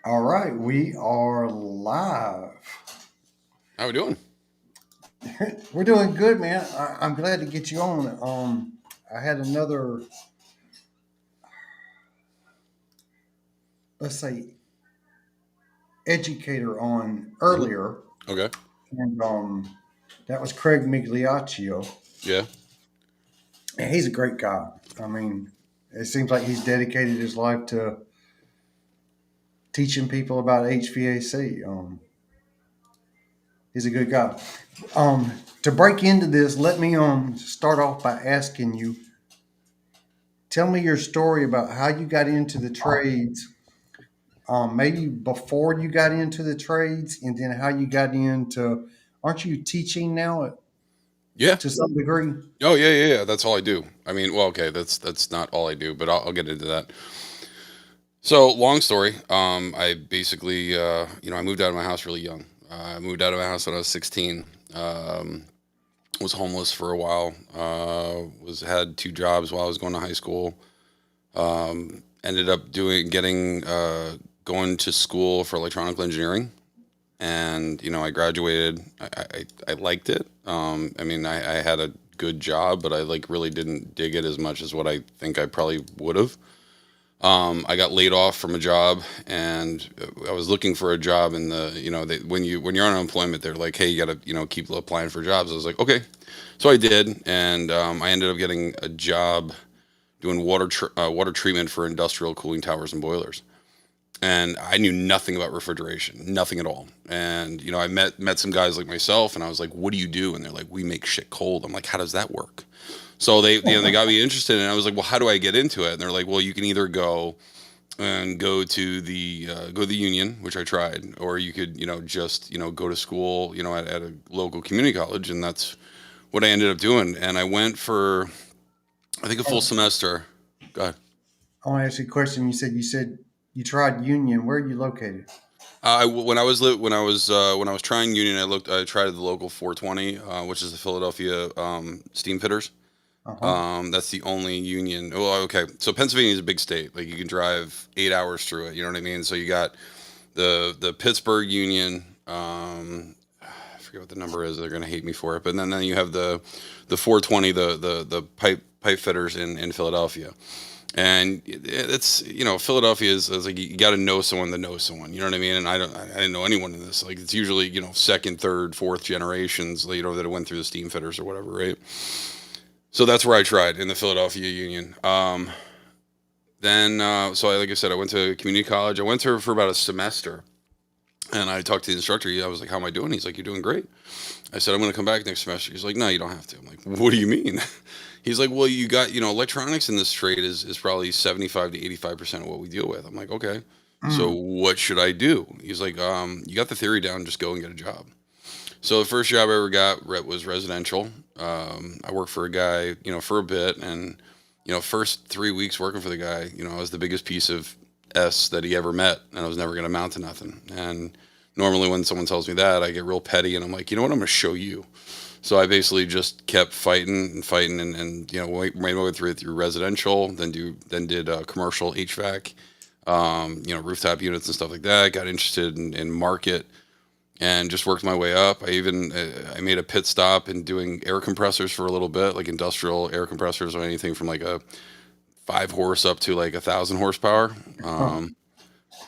All right, we are live. How we doing? We're doing good, man. I'm glad to get you on. I had another, let's say, educator on Hmm. earlier, Okay. and that was Craig Migliaccio. Yeah. And he's a great guy. I mean, it seems like he's dedicated his life to teaching people about HVAC. He's a good guy. To break into this, let me start off by asking you. Tell me your story about how you got into the trades, maybe before you got into the trades, and then how you got into. Aren't you teaching now Yeah. to some degree? Oh, yeah, yeah, yeah. That's all I do. I mean, well, okay, that's not all I do, but I'll get into that. So, long story. I basically, I moved out of my house really young. I moved out of my house when I was 16. Was homeless for a while. Was had two jobs while I was going to high school. Ended up going to school for electronical engineering, and I graduated. I liked it. I mean, I had a good job, but I like really didn't dig it as much as what I think I probably would have. I got laid off from a job, and I was looking for a job in the when you're on unemployment, they're like, hey, you got to keep applying for jobs. I was like, okay, so I did, and I ended up getting a job doing water treatment for industrial cooling towers and boilers, and I knew nothing about refrigeration, nothing at all. And I met some guys like myself, and I was like, "What do you do?" And they're like, "We make shit cold." I'm like, "How does that work?" So they got me interested, and I was like, "Well, how do I get into it?" And they're like, "Well, you can either go to the union, which I tried, or you could just go to school at a local community college." And that's what I ended up doing. And I went for, I think, a full Oh, semester. Go ahead. I want to ask you a question. You said you tried Union. Where are you located? When I was trying union, I tried the local 420, which is the Philadelphia steam fitters. Uh huh. That's the only union. Well, okay, so Pennsylvania is a big state. Like, you can drive 8 hours through it. You know what I mean? So you got the Pittsburgh Union. I forget what the number is. They're gonna hate me for it. But then you have the 420, the pipe fitters in Philadelphia. And it's Philadelphia is like, you got to know someone that knows someone. You know what I mean? And I didn't know anyone in this. Like, it's usually second, third, fourth generations that went through the steam fitters or whatever, right? So that's where I tried, in the Philadelphia Union. Like I said, I went to community college. I went there for about a semester, and I talked to the instructor. I was like, "How am I doing?" He's like, "You're doing great." I said, "I'm going to come back next semester." He's like, "No, you don't have to." I'm like, "What do you mean?" He's like, "Well, you got, electronics in this trade is probably 75 to 85% of what we deal with." I'm like, "Okay, so Mm. what should I do?" He's like, "You got the theory down. Just go and get a job." So the first job I ever got was residential. I worked for a guy, for a bit, and first 3 weeks working for the guy, I was the biggest piece of S that he ever met, and I was never going to amount to nothing. And normally when someone tells me that, I get real petty, and I'm like, you know what, I'm going to show you. So I basically just kept fighting and fighting, and made my way through residential, then did commercial HVAC, rooftop units and stuff like that. Got interested in market, and just worked my way up. I made a pit stop in doing air compressors for a little bit, like industrial air compressors, or anything from like a 5 horse up to like 1,000 horsepower. Huh.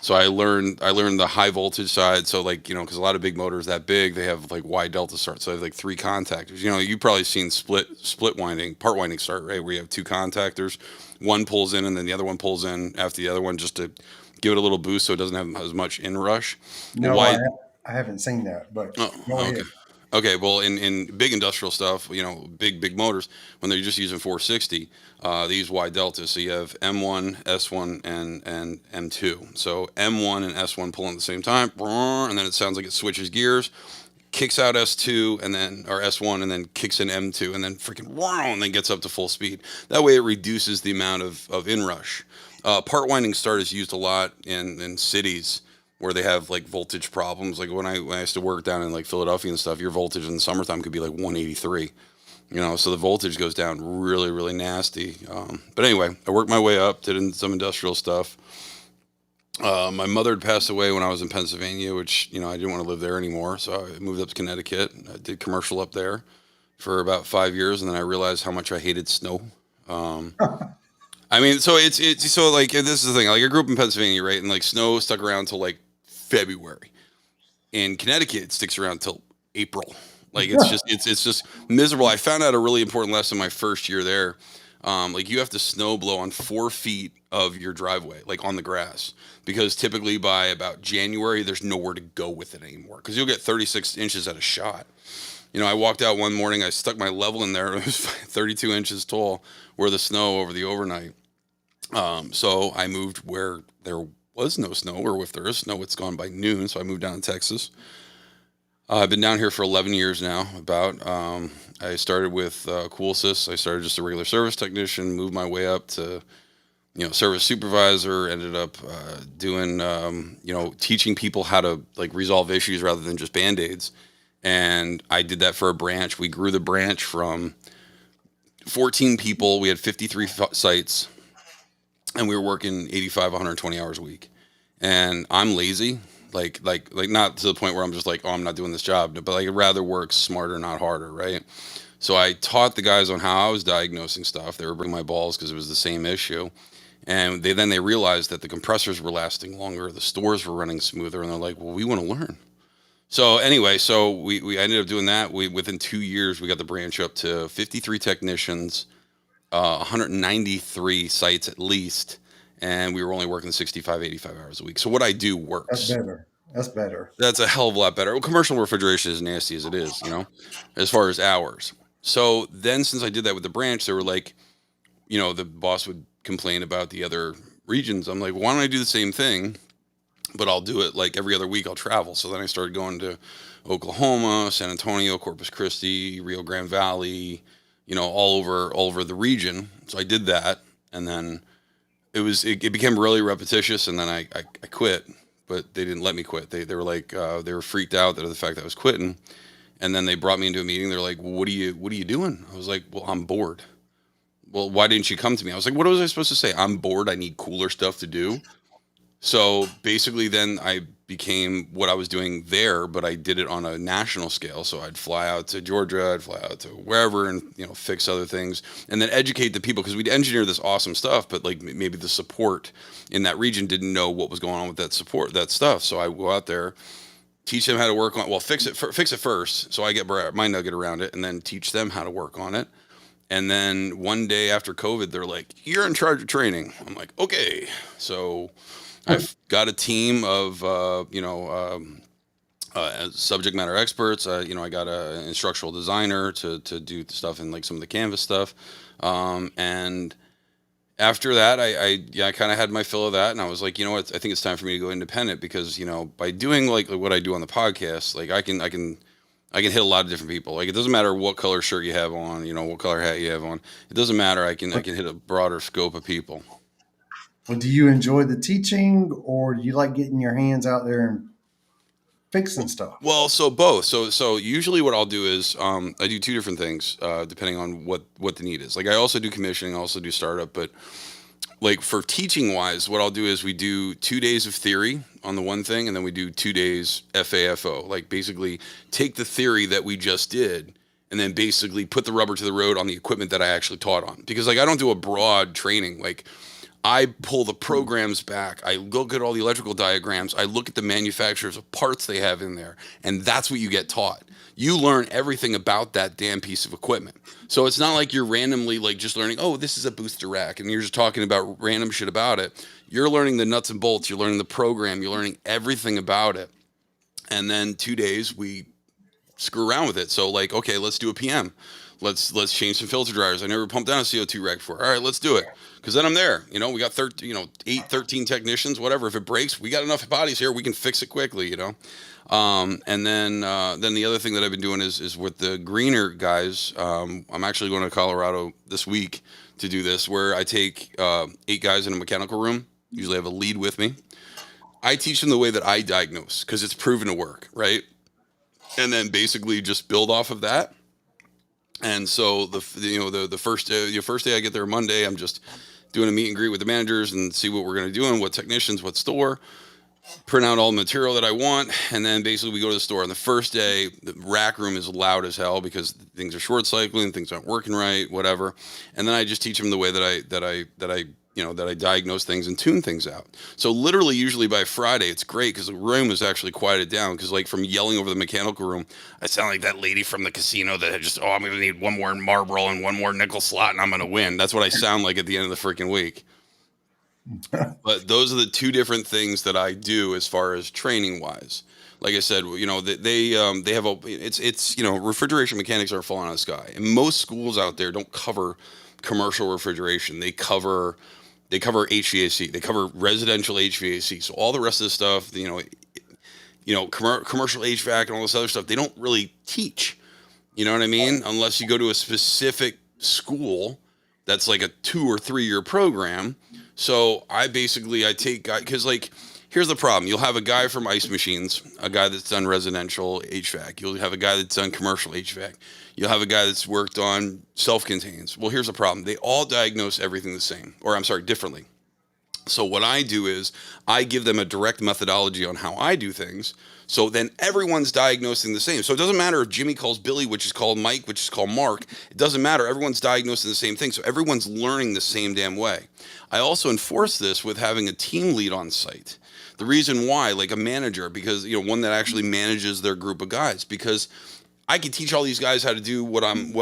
So I learned the high voltage side. So, like, because a lot of big motors that big, they have like wide delta start. So I have like three contactors. You've probably seen split winding, part winding start, right? Where you have two contactors, one pulls in and then the other one pulls in after the other one, just to give it a little boost so it doesn't have as much inrush. Well, No, why? I haven't seen that, but Oh, go okay. ahead. Okay, well, in big industrial stuff, big motors, when they're just using 460, they use wide deltas. So you have M1, S1, and M2. So M1 and S1 pull in at the same time, and then it sounds like it switches gears, kicks out S2 and then or S1, and then kicks in M2, and then freaking wow, and then gets up to full speed. That way, it reduces the amount of inrush. Part winding start is used a lot in cities where they have like voltage problems. Like when I used to work down in like Philadelphia and stuff, your voltage in the summertime could be like 183. So the voltage goes down really, really nasty. But anyway, I worked my way up, did some industrial stuff, My mother had passed away when I was in Pennsylvania, which, I didn't want to live there anymore. So I moved up to Connecticut. I did commercial up there for about 5 years. And then I realized how much I hated snow. Um, I mean, so so like, this is the thing. Like, I grew up in Pennsylvania, right? And like, snow stuck around till like February. In Connecticut, it sticks around till April. Like, it's just miserable. I found out a really important lesson my first year there. Like, you have to snow blow on 4 feet of your driveway, like on the grass, because typically by about January, there's nowhere to go with it anymore. Because you'll get 36 inches at a shot. I walked out one morning, I stuck my level in there. It was 32 inches tall, where the snow over the overnight. So I moved where there was no snow, or if there is snow, it's gone by noon. So I moved down to Texas. I've been down here for 11 years now. I started with Coolsys. I started just a regular service technician, moved my way up to service supervisor. Ended up doing teaching people how to like resolve issues rather than just band-aids. And I did that for a branch. We grew the branch from 14 people. We had 53 sites, and we were working 85, 120 hours a week. And I'm lazy, like not to the point where I'm just like, oh, I'm not doing this job, but like I'd rather work smarter, not harder, right? So I taught the guys on how I was diagnosing stuff. They were bringing my balls because it was the same issue. And they realized that the compressors were lasting longer, the stores were running smoother, and they're like, well, we want to learn. So anyway, so we ended up doing that. Within 2 years, we got the branch up to 53 technicians, 193 sites at least, and we were only working 65, 85 hours a week. So what I do That's works. better. That's better. That's a hell of a lot better. Well, commercial refrigeration is nasty as it is, as far as hours. So then, since I did that with the branch, they were like, the boss would complain about the other regions. I'm like, why don't I do the same thing, but I'll do it like every other week. I'll travel. So then I started going to Oklahoma, San Antonio, Corpus Christi, Rio Grande Valley, all over the region. So I did that, and then it became really repetitious, and then I quit. But they didn't let me quit. They were like they were freaked out at the fact that I was quitting, and then they brought me into a meeting. They're like, well, what are you doing? I was like, well, I'm bored. Well, why didn't you come to me? I was like, what was I supposed to say? I'm bored. I need cooler stuff to do. So basically, then I became what I was doing there, but I did it on a national scale. So I'd fly out to Georgia, I'd fly out to wherever, and fix other things, and then educate the people, because we'd engineer this awesome stuff, but like maybe the support in that region didn't know what was going on with that stuff. So I go out there, teach them how to work on. Well, fix it first, so I get my nugget around it, and then teach them how to work on it. And then one day after COVID, they're like, "You're in charge of training." I'm like, "Okay." So I've got a team of subject matter experts. I got an instructional designer to do the stuff and like some of the Canvas stuff. And after that, I kind of had my fill of that, and I was like, you know what, I think it's time for me to go independent, because by doing like what I do on the podcast, like I can hit a lot of different people. Like, it doesn't matter what color shirt you have on, what color hat you have on. It doesn't matter. I can hit a broader scope of people. Well, do you enjoy the teaching, or do you like getting your hands out there and fixing stuff? Well, so both. So usually what I'll do is I do two different things depending on what the need is. Like, I also do commissioning, I also do startup, but like for teaching wise, what I'll do is we do 2 days of theory on the one thing, and then we do 2 days FAFO. Like, basically take the theory that we just did and then basically put the rubber to the road on the equipment that I actually taught on. Because like, I don't do a broad training. Like, I pull the programs back. I look at all the electrical diagrams. I look at the manufacturers of parts they have in there. And that's what you get taught. You learn everything about that damn piece of equipment. So it's not like you're randomly like just learning, oh, this is a booster rack, and you're just talking about random shit about it. You're learning the nuts and bolts. You're learning the program. You're learning everything about it. And then 2 days, we screw around with it. So like, okay, let's do a PM. Let's change some filter dryers. I never pumped down a CO2 rack before. All right, let's do it. Because then I'm there. We got 13 technicians, whatever. If it breaks, we got enough bodies here. We can fix it quickly. And then the other thing that I've been doing is with the greener guys. I'm actually going to Colorado this week to do this, where I take 8 guys in a mechanical room. Usually I have a lead with me. I teach them the way that I diagnose, because it's proven to work, right? And then basically just build off of that. And so the first day I get there Monday, I'm just doing a meet and greet with the managers and see what we're going to do and what technicians, what store, print out all the material that I want, and then basically we go to the store. On the first day, the rack room is loud as hell because things are short cycling, things aren't working right, whatever. And then I just teach them the way that I diagnose things and tune things out. So literally, usually by Friday, it's great because the room is actually quieted down. Because like from yelling over the mechanical room, I sound like that lady from the casino that had just, I'm going to need one more marble and one more nickel slot, and I'm going to win. That's what I sound like at the end of the freaking week. But those are the two different things that I do as far as training wise. Like I said, they have refrigeration mechanics are falling out of the sky, and most schools out there don't cover commercial refrigeration. They cover HVAC, they cover residential HVAC. So all the rest of the stuff, commercial HVAC and all this other stuff, they don't really teach. You know what I mean? Unless you go to a specific school that's like a 2 or 3 year program. So I take guys because like here's the problem: you'll have a guy from ice machines, a guy that's done residential HVAC. You'll have a guy that's done commercial HVAC. You'll have a guy that's worked on self-contains. Well, here's the problem: they all diagnose everything the same, or I'm sorry, differently. So what I do is I give them a direct methodology on how I do things. So then everyone's diagnosing the same. So it doesn't matter if Jimmy calls Billy, which is called Mike, which is called Mark. It doesn't matter. Everyone's diagnosing the same thing. So everyone's learning the same damn way. I also enforce this with having a team lead on site. The reason why, like a manager, because one that actually manages their group of guys, because I can teach all these guys how to do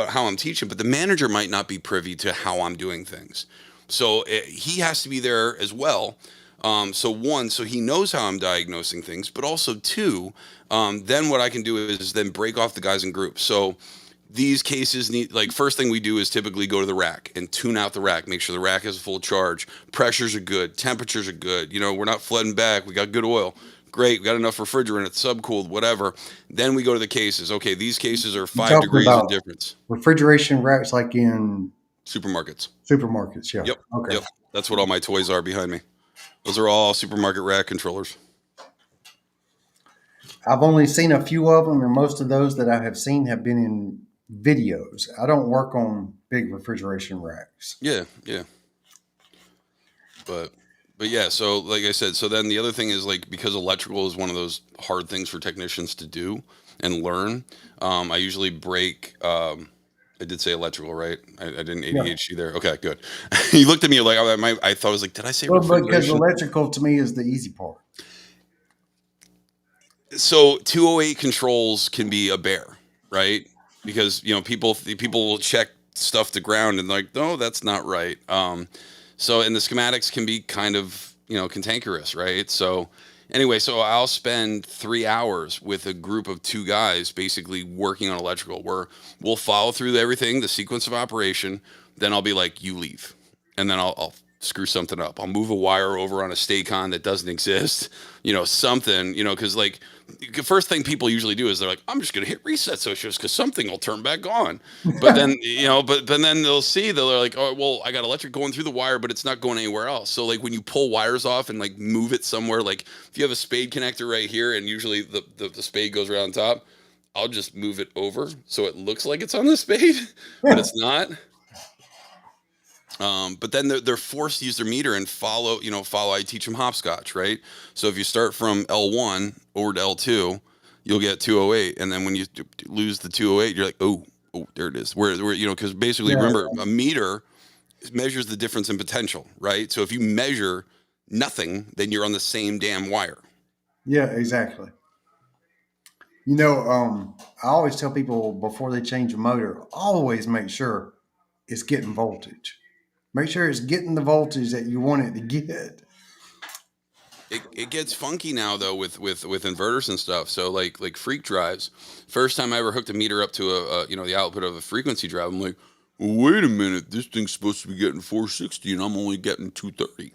how I'm teaching, but the manager might not be privy to how I'm doing things. So he has to be there as well. So one, so he knows how I'm diagnosing things, but also two, then what I can do is then break off the guys in groups. So these cases need, like, first thing we do is typically go to the rack and tune out the rack, make sure the rack has a full charge, pressures are good, temperatures are good. We're not flooding back. We got good oil. Great. We got enough refrigerant. It's subcooled, whatever. Then we go to the cases. Okay, these cases are You 5 talking degrees in about difference. refrigeration racks like in Supermarkets. supermarkets? Yeah. Yep. Okay. Yep. That's what all my toys are behind me. Those are all supermarket rack controllers. I've only seen a few of them, and most of those that I have seen have been in videos. I don't work on big refrigeration racks. Yeah, yeah. But yeah, so like I said, so then the other thing is, like, because electrical is one of those hard things for technicians to do and learn, I usually break I did say electrical, right? I didn't Yeah. ADHD there. Okay, good. You looked at me like I thought, I was like, did I say Well, because refrigeration? electrical to me is the easy part. So 208 controls can be a bear, right? Because people will check stuff to ground and like, no, that's not right. So and the schematics can be kind of cantankerous, right? So anyway, so I'll spend 3 hours with a group of two guys basically working on electrical, where we'll follow through everything, the sequence of operation. Then I'll be like, you leave, and then I'll screw something up. I'll move a wire over on a Stacon that doesn't exist, something, because like the first thing people usually do is they're like, I'm just going to hit reset switches because something will turn back on. But then, but then they're like, oh, well, I got electric going through the wire, but it's not going anywhere else. So like when you pull wires off and like move it somewhere, like if you have a spade connector right here and usually the spade goes right on top, I'll just move it over so it looks like it's on the spade, but it's not. But then they're forced to use their meter and follow. I teach them hopscotch, right? So if you start from L1 over to L2, you'll get 208, and then when you lose the 208, you're like, oh, there it is. Where because basically, Yeah. remember, a meter measures the difference in potential, right? So if you measure nothing, then you're on the same damn wire. Yeah, exactly. I always tell people before they change a motor, always make sure it's getting voltage. Make sure it's getting the voltage that you want it to get. It gets funky now though with inverters and stuff. So like freak drives. First time I ever hooked a meter up to the output of a frequency drive, I'm like, well, wait a minute, this thing's supposed to be getting 460 and I'm only getting 230.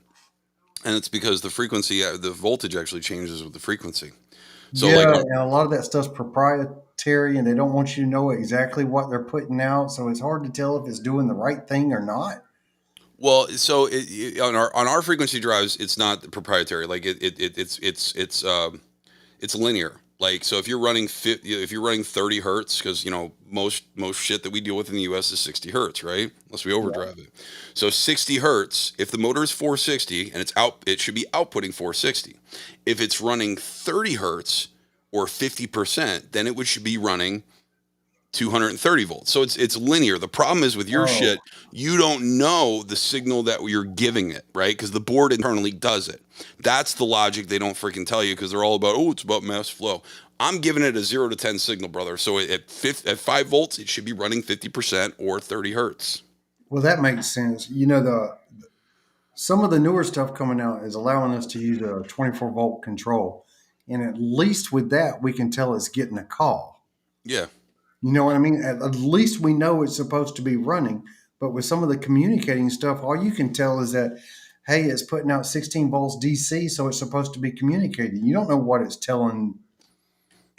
And it's because the frequency, the voltage actually changes with the frequency. So like Yeah, and a lot of that stuff's proprietary, and they don't want you to know exactly what they're putting out, so it's hard to tell if it's doing the right thing or not. well, so on our frequency drives, it's not proprietary. Like it's linear. Like, so if you're running 30 hertz, because most shit that we deal with in the U.S. is 60 hertz, right? Unless we Yeah. overdrive it. So 60 hertz. If the motor is 460 and it should be outputting 460. If it's running 30 hertz or 50%, then should be running 230 volts. So it's linear. The problem is with your shit, Oh, you don't know the signal that you're giving it, right? Because the board internally does it. That's the logic they don't freaking tell you because they're all about, oh, it's about mass flow. I'm giving it a 0 to 10 signal, brother. So at 5 volts, it should be running 50% or 30 hertz. well, that makes sense. You know, the some of the newer stuff coming out is allowing us to use a 24-volt control, and at least with that, we can tell it's getting a call. Yeah. You know what I mean? At least we know it's supposed to be running. But with some of the communicating stuff, all you can tell is that, hey, it's putting out 16 volts DC, so it's supposed to be communicating. You don't know what it's telling,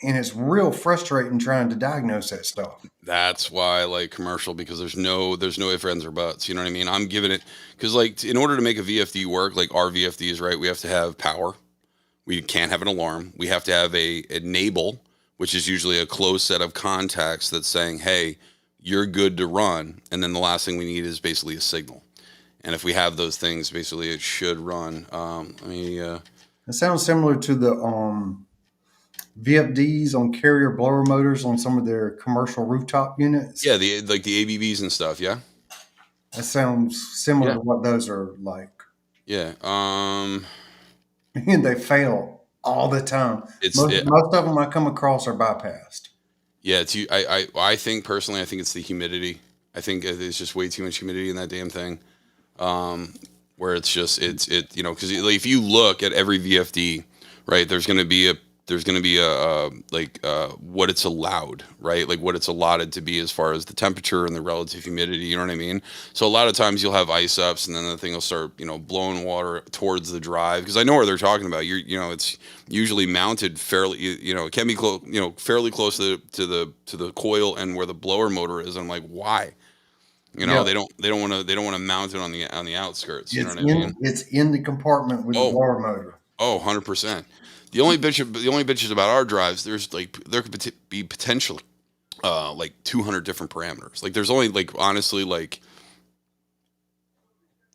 and it's real frustrating trying to diagnose that stuff. That's why I like commercial because there's no ifs, ands, or buts. You know what I mean? I'm giving it because like in order to make a VFD work, like our VFDs, right? We have to have power. We can't have an alarm. We have to have a enable, which is usually a closed set of contacts that's saying, "Hey, you're good to run." And then the last thing we need is basically a signal. And if we have those things, basically it should run. It sounds similar to the VFDs on carrier blower motors on some of their commercial rooftop units. Yeah, the ABBs and stuff. Yeah, That sounds similar yeah, to what those are like. yeah. And they fail all the time. It's Most it, most of them I come across are bypassed. Yeah, it's you. I think personally, I think it's the humidity. I think there's just way too much humidity in that damn thing. Where it's just because if you look at every VFD, right, there's going to be what it's allowed, right, like what it's allotted to be as far as the temperature and the relative humidity. You know what I mean? So a lot of times you'll have ice ups, and then the thing will start blowing water towards the drive because I know where they're talking about. It's usually mounted fairly, it can be close, fairly close to the coil and where the blower motor is. I'm like, why? Yeah, They don't want to mount it on the outskirts. You know it's what I mean? in the compartment with the Oh, blower motor. oh, 100%. The only bitches about our drives, there could be potentially like 200 different parameters. Like there's only like honestly like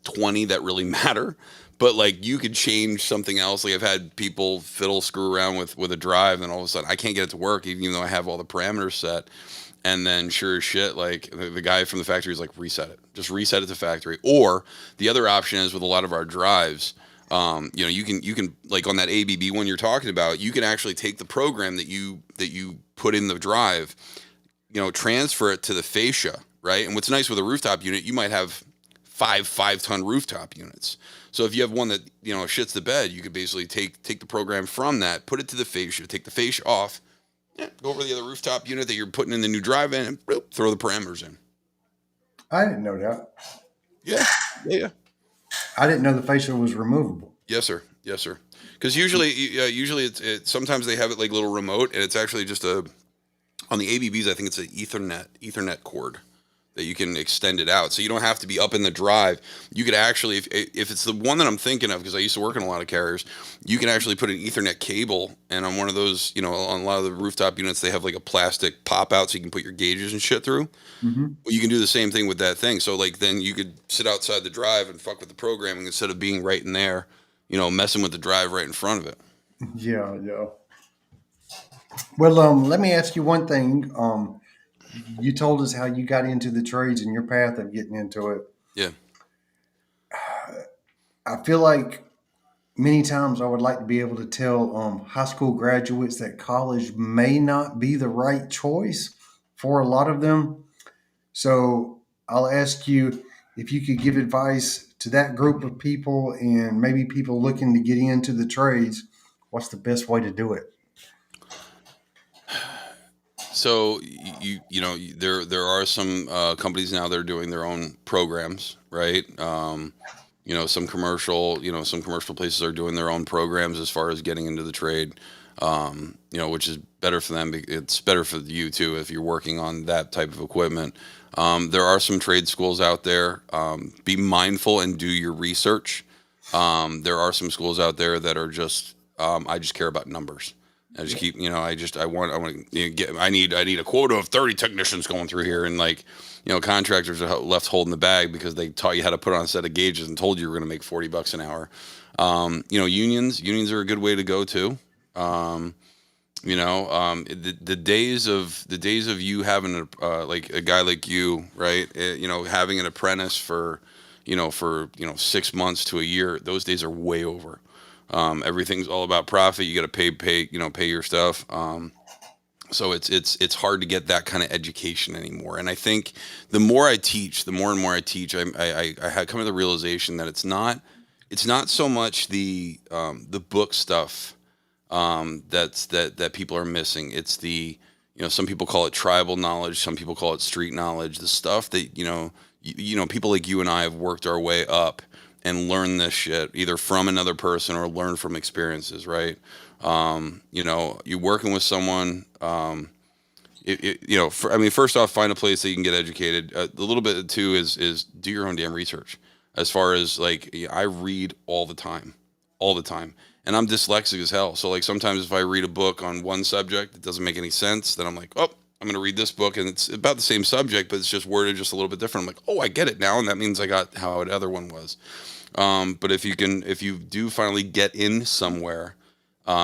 20 that really matter. But like you could change something else. Like I've had people fiddle screw around with a drive, and all of a sudden I can't get it to work, even though I have all the parameters set. And then sure as shit, like the guy from the factory is like, reset it, just reset it to factory. Or the other option is with a lot of our drives, you can like on that ABB one you're talking about, you can actually take the program that you put in the drive, transfer it to the fascia, right? And what's nice with a rooftop unit, you might have five-ton rooftop units. So if you have one that shits the bed, you could basically take the program from that, put it to the fascia, take the fascia off, go over to the other rooftop unit that you're putting in the new drive in, and boop, throw the parameters in. I didn't know that. Yeah, yeah, yeah. I didn't know the facial was removable. Yes, sir. Yes, sir. Because usually sometimes they have it like little remote, and it's actually just on the ABBs. I think it's an Ethernet cord that you can extend it out, so you don't have to be up in the drive. You could actually, if it's the one that I'm thinking of, because I used to work in a lot of carriers, you can actually put an Ethernet cable, and on one of those, on a lot of the rooftop units, they have like a plastic pop out, so you can put your gauges and shit through. Hmm. Well, you can do the same thing with that thing. So like then you could sit outside the drive and fuck with the programming instead of being right in there, messing with the drive right in front of it. Yeah, yeah. Well, let me ask you one thing. You told us how you got into the trades and your path of getting into it. Yeah. I feel like many times I would like to be able to tell high school graduates that college may not be the right choice for a lot of them. So I'll ask you if you could give advice to that group of people and maybe people looking to get into the trades. What's the best way to do it? So there are some companies now that are doing their own programs, right? Some commercial places are doing their own programs as far as getting into the trade. Which is better for them. It's better for you too if you're working on that type of equipment. There are some trade schools out there. Be mindful and do your research. There are some schools out there that are just I just care about numbers. I just keep, I want to get, I need a quota of 30 technicians going through here. And like, contractors are left holding the bag because they taught you how to put on a set of gauges and told you were going to make $40 an hour. Unions are a good way to go too. Um, the days of you having like a guy like you, right? Having an apprentice for, 6 months to a year, those days are way over. Everything's all about profit. You got to pay your stuff. So it's hard to get that kind of education anymore. And I think the more I teach, the more and more I teach, I had come to the realization that it's not so much the book stuff that people are missing. It's some people call it tribal knowledge, some people call it street knowledge. The stuff that people like you and I have worked our way up and learn this shit either from another person or learn from experiences, right? You working with someone. First off, find a place that you can get educated. A little bit too is do your own damn research. As far as like, I read all the time, and I'm dyslexic as hell. So like sometimes if I read a book on one subject that doesn't make any sense, then I'm like, oh, I'm going to read this book, and it's about the same subject, but it's just worded just a little bit different. I'm like, oh, I get it now, and that means I got how the other one was. But if you do finally get in somewhere,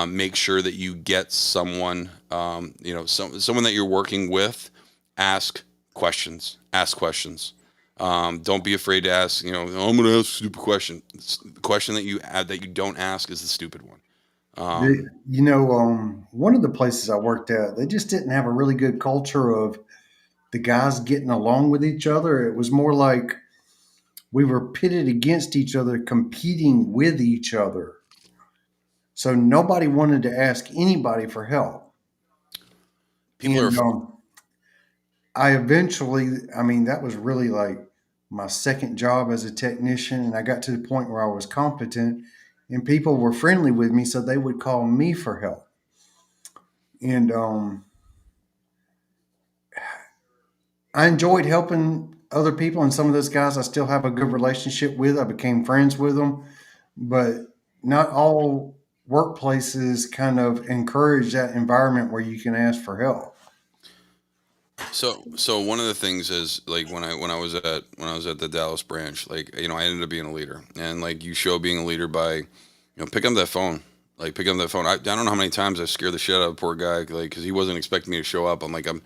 make sure that you get someone, someone that you're working with. Ask questions. Ask questions. Don't be afraid to ask. "Oh, I'm going to ask a stupid question. The question that you don't ask is the stupid one. Um, One of the places I worked at, they just didn't have a really good culture of the guys getting along with each other. It was more like we were pitted against each other, competing with each other. So nobody wanted to ask anybody for help. People are. And I eventually, I mean, that was really like my second job as a technician. And I got to the point where I was competent and people were friendly with me. So they would call me for help. And I enjoyed helping other people. And some of those guys I still have a good relationship with. I became friends with them. But not all workplaces kind of encourage that environment where you can ask for help. So one of the things is like when I was at the Dallas branch, like I ended up being a leader, and like you show being a leader by pick up that phone, like pick up that phone. I don't know how many times I scared the shit out of the poor guy, like because he wasn't expecting me to show up. I'm like, my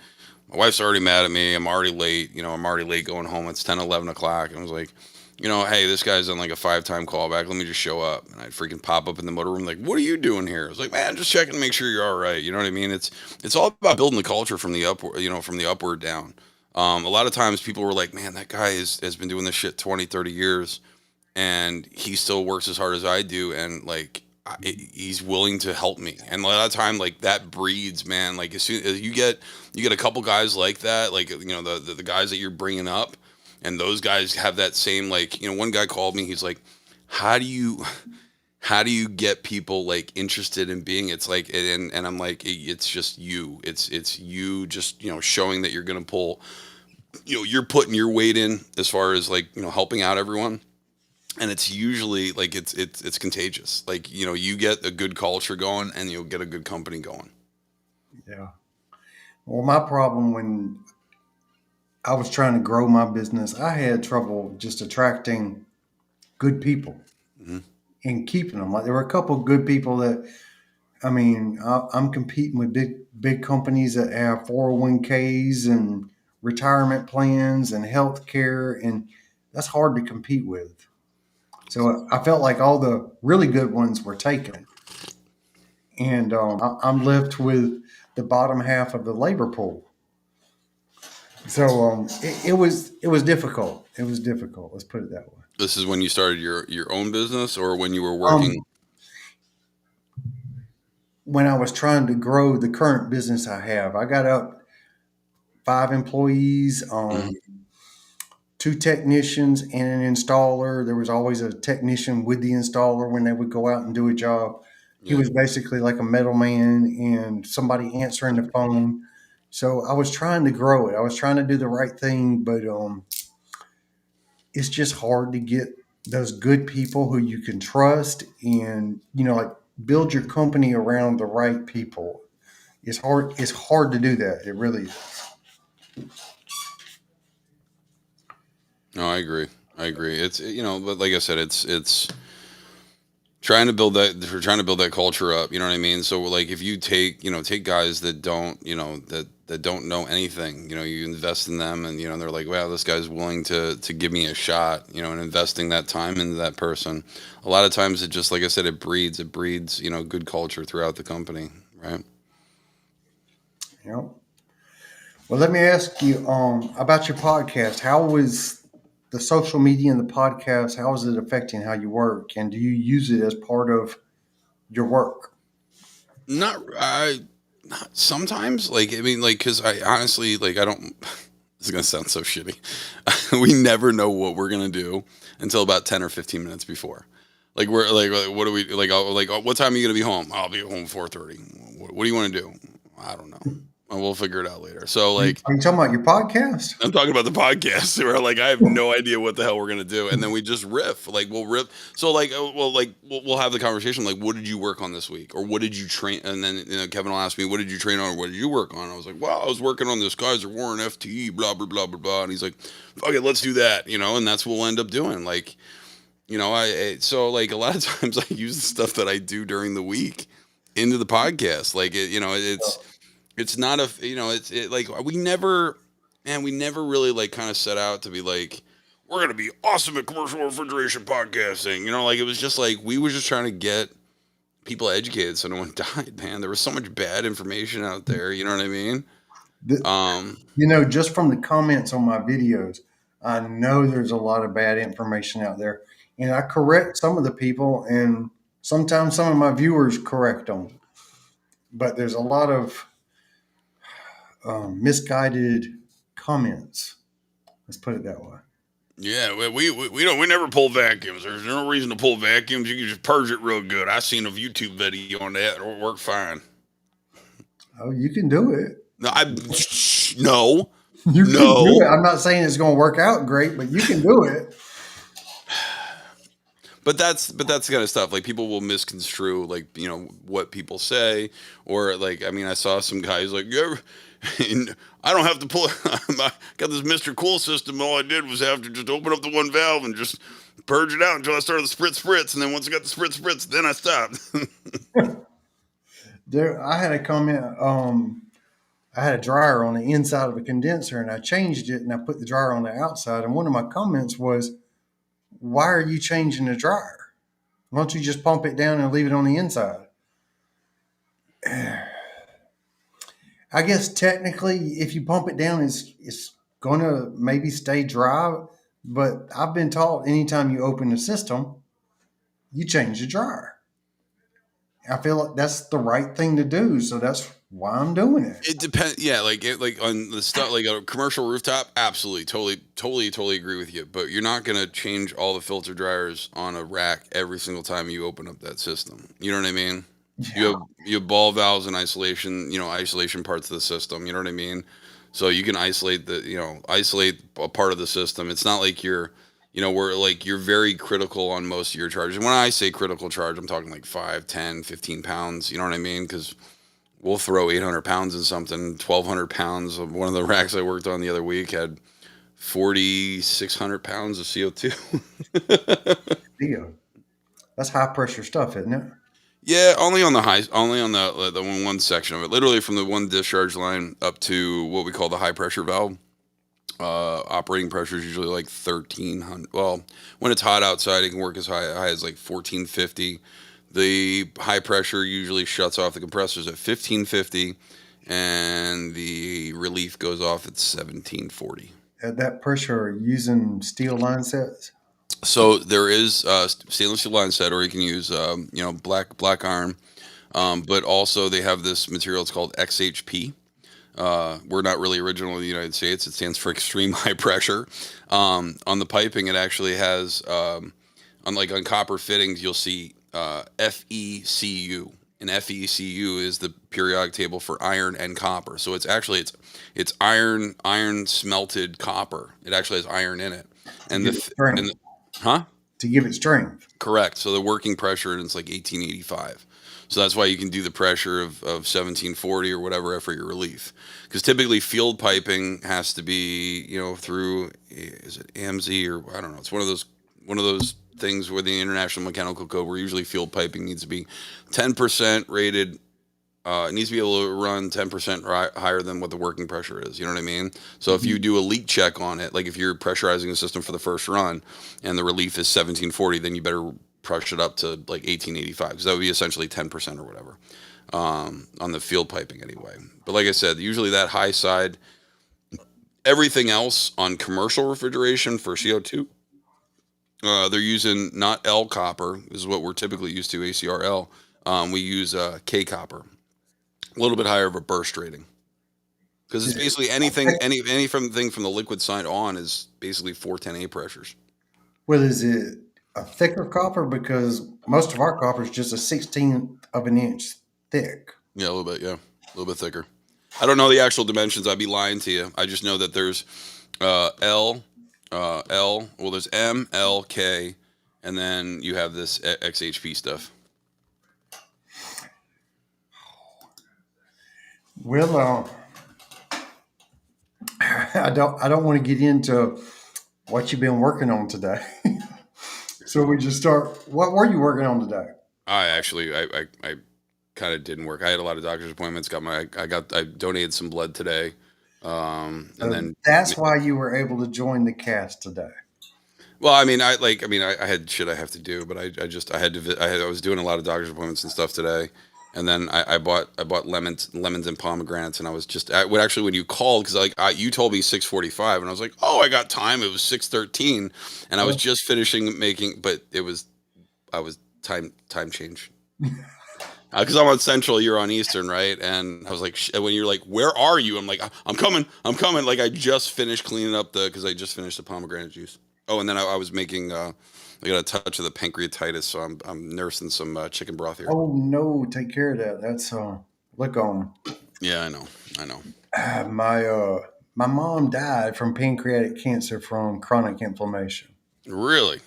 wife's already mad at me. I'm already late. I'm already late going home. It's 10, 11 o'clock. And I was like, hey, this guy's on like a 5-time callback. Let me just show up. And I'd freaking pop up in the motor room like, what are you doing here? I was like, man, just checking to make sure you're all right. You know what I mean? It's all about building the culture from the upward, from the upward down. A lot of times people were like, man, that guy has been doing this shit 20, 30 years and he still works as hard as I do. And like, he's willing to help me. And a lot of time, like that breeds, man. Like as soon as you get a couple guys like that, like the guys that you're bringing up, and those guys have that same like one guy called me. He's like, how do you get people like interested in being? It's like and I'm like, it's just you. It's you just showing that you're gonna pull. You're putting your weight in as far as like helping out everyone, and it's usually like it's contagious. Like you get a good culture going and you'll get a good company going. Yeah. Well, my problem when I was trying to grow my business, I had trouble just attracting good people Hmm. and keeping them. Like there were a couple of good people that, I mean, I'm competing with big companies that have 401ks and retirement plans and health care, and that's hard to compete with. So I felt like all the really good ones were taken, and I'm left with the bottom half of the labor pool. So it was difficult. It was difficult. Let's put it that way. This is when you started your own business, or when you were working. Um, when I was trying to grow the current business I have, I got up 5 employees, Mhm. two technicians, and an installer. There was always a technician with the installer when they would go out and do a job. He Yeah. was basically like a middleman and somebody answering the phone. So I was trying to grow it. I was trying to do the right thing, but it's just hard to get those good people who you can trust. And like build your company around the right people. It's hard. It's hard to do that. It really is. No, I agree. I agree. It's but like I said, it's trying to build that. We're trying to build that culture up. You know what I mean? So like, if you take guys that don't that don't know anything, you invest in them, and they're like, wow, this guy's willing to give me a shot, and investing that time into that person. A lot of times, it just like I said, it breeds good culture throughout the company, right? You know. Well, let me ask you about your podcast. How was the social media and the podcast? How is it affecting how you work? And do you use it as part of your work? Not I not sometimes, like, I mean, like, because I honestly, like, I don't. This is gonna sound so shitty. We never know what we're gonna do until about 10 or 15 minutes before. Like, we're like, what do we like? What time are you gonna be home? I'll be home 4:30. What do you want to do? I don't know. We'll figure it out later. So like, Are you talking about your podcast? I'm talking about the podcast where like I have no idea what the hell we're gonna do, and then we just riff. Like, we'll riff. So like, we'll have the conversation. Like, what did you work on this week, or what did you train? And then Kevin will ask me, what did you train on, or what did you work on? I was like, well, I was working on this Kaiser Warren FTE, blah blah blah blah blah. And he's like, okay, let's do that. And that's what we'll end up doing. Like, so like a lot of times I use the stuff that I do during the week into the podcast. Like, it's not a like we never really like kind of set out to be like, we're gonna be awesome at commercial refrigeration podcasting. Like, it was just like we were just trying to get people educated so no one died. Man, there was so much bad information out there. You know what I mean? The, Um, just from the comments on my videos, I know there's a lot of bad information out there. And I correct some of the people, and sometimes some of my viewers correct them. But there's a lot of misguided comments. Let's put it that way. yeah, we never pull vacuums. There's no reason to pull vacuums. You can just purge it real good. I seen a YouTube video on that. It'll work fine. Oh, you can do it. No, no, You can do it. no. I'm not saying it's going to work out great, but you can do it. But that's the kind of stuff, like, people will misconstrue, like, what people say, or like, I mean, I saw some guys like, I don't have to pull. I got this Mr. Cool system. All I did was have to just open up the one valve and just purge it out until I started the spritz, and then once I got the spritz, then I stopped. There, I had a comment. I had a dryer on the inside of a condenser, and I changed it, and I put the dryer on the outside. And one of my comments was, "Why are you changing the dryer? Why don't you just pump it down and leave it on the inside?" I guess technically, if you pump it down, it's going to maybe stay dry. But I've been taught anytime you open the system, you change the dryer. I feel like that's the right thing to do, so that's why I'm doing it. It depends. Yeah, like on the stuff, like a commercial rooftop. Absolutely, totally agree with you. But you're not gonna change all the filter dryers on a rack every single time you open up that system. You know what I mean? You Yeah. have you have ball valves and isolation parts of the system. You know what I mean? So you can isolate a part of the system. It's not like where like you're very critical on most of your charges. And when I say critical charge, I'm talking like 5, 10, 15 pounds. You know what I mean? Because we'll throw 800 pounds in something. 1,200 pounds of one of the racks I worked on the other week had 4,600 pounds of CO2. Yeah. That's high pressure stuff, isn't it? Yeah, only on the one section of it. Literally from the one discharge line up to what we call the high pressure valve. Operating pressure is usually like 1,300. Well, when it's hot outside, it can work as high as like 1,450. The high pressure usually shuts off the compressors at 1,550, and the relief goes off at 1,740. At that pressure, using steel line sets. So there is stainless steel line set, or you can use black iron, but also they have this material. It's called XHP. We're not really original in the United States. It stands for extreme high pressure. On the piping, it actually has, on copper fittings, you'll see FeCu. And FeCu is the periodic table for iron and copper. So it's iron smelted copper. It actually has iron in it. To And give it strength. huh? To give it strength. Correct. So the working pressure is like 1885. So that's why you can do the pressure of 1740 or whatever for your relief. Because typically field piping has to be, through, is it AMZ or I don't know. It's one of those things where the International Mechanical Code, where usually field piping needs to be 10% rated. It needs to be able to run 10% higher than what the working pressure is. You know what I mean? So if you do a leak check on it, like if you're pressurizing the system for the first run and the relief is 1740, then you better push it up to like 1885, because that would be essentially 10% or whatever, on the field piping anyway. But like I said, usually that high side, everything else on commercial refrigeration for CO2, they're using not L copper, this is what we're typically used to, ACRL. We use K copper, a little bit higher of a burst rating, because it's Is it basically any from thing from the liquid side on is basically 410A pressures. Well, is it a thicker copper? Because most of our copper is just a 16th of an inch thick. Yeah, a little bit. Yeah, a little bit thicker. I don't know the actual dimensions. I'd be lying to you. I just know that there's L, L. Well, there's M, L, K, and then you have this XHP stuff. Well, I don't want to get into what you've been working on today. So we just start. What were you working on today? I kind of didn't work. I had a lot of doctor's appointments. I donated some blood today, and then That's why you were able to join the cast today. well, I had shit I have to do, but I had to. I was doing a lot of doctor's appointments and stuff today, and then I bought lemons and pomegranates, and I was just when you called, because you told me 6:45, and I was like, oh, I got time. It was 6:13, and I was just finishing making, but I was time change. Because I'm on Central, you're on Eastern, right? And I was like, when you're like, where are you? I'm like, I'm coming. Like I just finished cleaning up because I just finished the pomegranate juice. Oh, and then I was making, I got a touch of the pancreatitis, so I'm nursing some chicken broth here. Oh no, take care of that. That's look on. Yeah, I know. My mom died from pancreatic cancer from chronic inflammation. Really?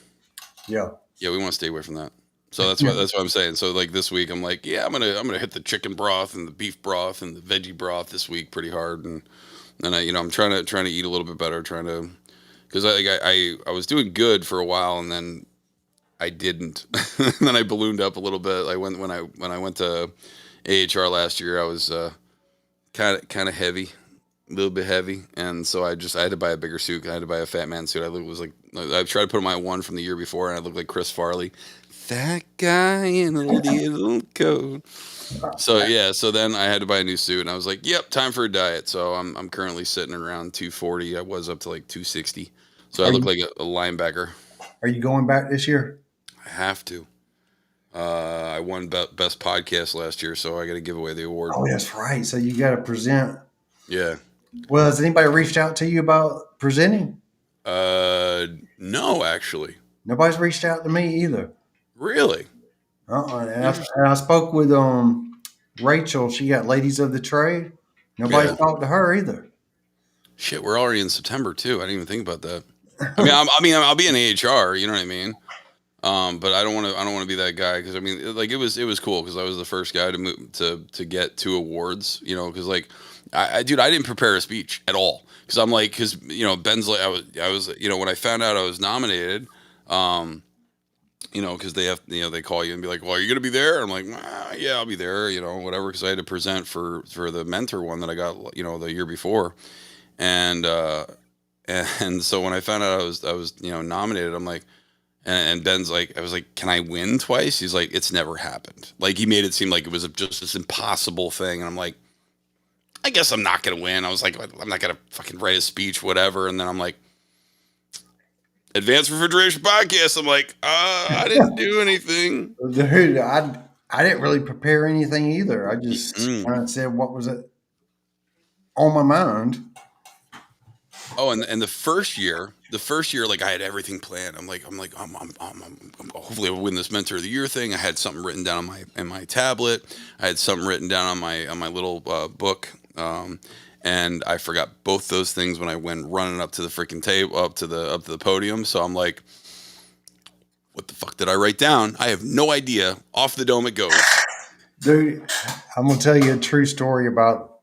Yeah. Yeah, we want to stay away from that. So that's what I'm saying. So like this week, I'm like, yeah, I'm gonna hit the chicken broth and the beef broth and the veggie broth this week pretty hard, and then I'm trying to eat a little bit better, because I was doing good for a while, and then I didn't. And then I ballooned up a little bit. Like when I went to AHR last year, I was kind of heavy, a little bit heavy, and so I had to buy a bigger suit. I had to buy a fat man suit. I tried to put on my one from the year before, and I looked like Chris Farley, that guy in a little coat. So yeah, so then I had to buy a new suit, and I was like, "Yep, time for a diet." So I'm currently sitting around 240. I was up to like 260. So I Are look you, like a linebacker. are you going back this year? I have to. I won best podcast last year, so I got to give away the award. Oh, that's right. So you got to present. Yeah. Well, has anybody reached out to you about presenting? No, actually. Nobody's reached out to me either. Really? And I spoke with Rachel. She got Ladies of the Trade. Nobody's Yeah. talked to her either. Shit, we're already in September too. I didn't even think about that. I'll be in AHR. You know what I mean? But I don't want to be that guy, because like it was cool, because I was the first guy to move to get 2 awards. Because like I didn't prepare a speech at all, because Ben's like I was when I found out I was nominated, because they have they call you and be like, well, are you gonna be there? I'm like, yeah, I'll be there, whatever, because I had to present for the mentor one that I got the year before, and so when I found out I was nominated, I'm like. And Ben's like, I was like, can I win twice? He's like, it's never happened. Like, he made it seem like it was just this impossible thing. And I'm like, I guess I'm not going to win. I was like, I'm not going to fucking write a speech, whatever. And then I'm like, Advanced Refrigeration Podcast. I'm like, I didn't do anything. Dude, I didn't really prepare anything either. I just kind of said what was it on my mind. Oh, and the first year, like I had everything planned. I'm hopefully I'll win this Mentor of the Year thing. I had something written down on my tablet. I had something written down on my little book. And I forgot both those things when I went running up to the freaking table, up to the podium. So I'm like, what the fuck did I write down? I have no idea. Off the dome it goes. Dude, I'm gonna tell you a true story about.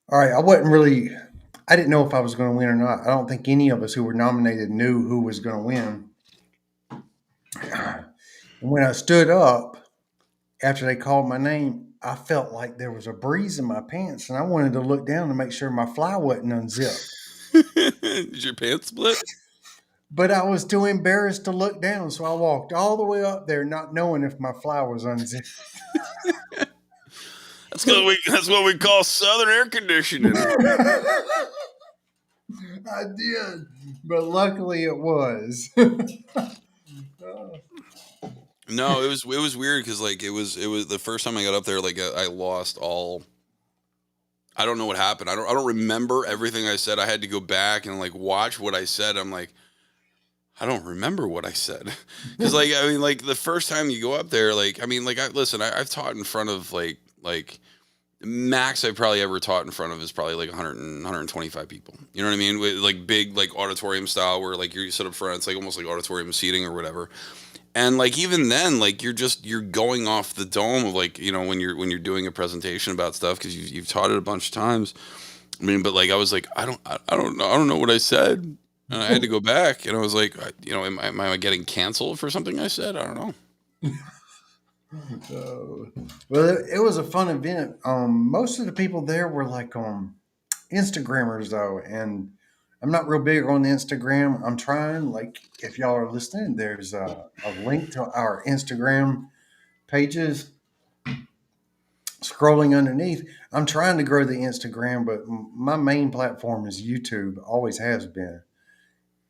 All right, I wasn't really. I didn't know if I was going to win or not. I don't think any of us who were nominated knew who was going to win. And when I stood up after they called my name, I felt like there was a breeze in my pants, and I wanted to look down to make sure my fly wasn't unzipped. Did your pants split? But I was too embarrassed to look down, so I walked all the way up there, not knowing if my fly was unzipped. That's what we call Southern air conditioning. I did, but luckily it was. No, it was weird because like it was the first time I got up there, like I lost all. I don't know what happened. I don't remember everything I said. I had to go back and like watch what I said. I'm like, I don't remember what I said. Because like I mean like the first time you go up there, like I mean like I've taught in front of like max I've probably ever taught in front of is probably like 100 and 125 people. You know what I mean? With like big like auditorium style where like you sit up front, it's like almost like auditorium seating or whatever. And like even then, like you're going off the dome of like when you're doing a presentation about stuff because you've taught it a bunch of times. I mean, but like I was like I don't know what I said, and I had to go back, and I was like, am I getting canceled for something I said? I don't know. Uh, well, it was a fun event. Most of the people there were like Instagrammers though, and I'm not real big on Instagram. I'm trying. Like, if y'all are listening, there's a link to our Instagram pages scrolling underneath. I'm trying to grow the Instagram, but my main platform is YouTube. Always has been.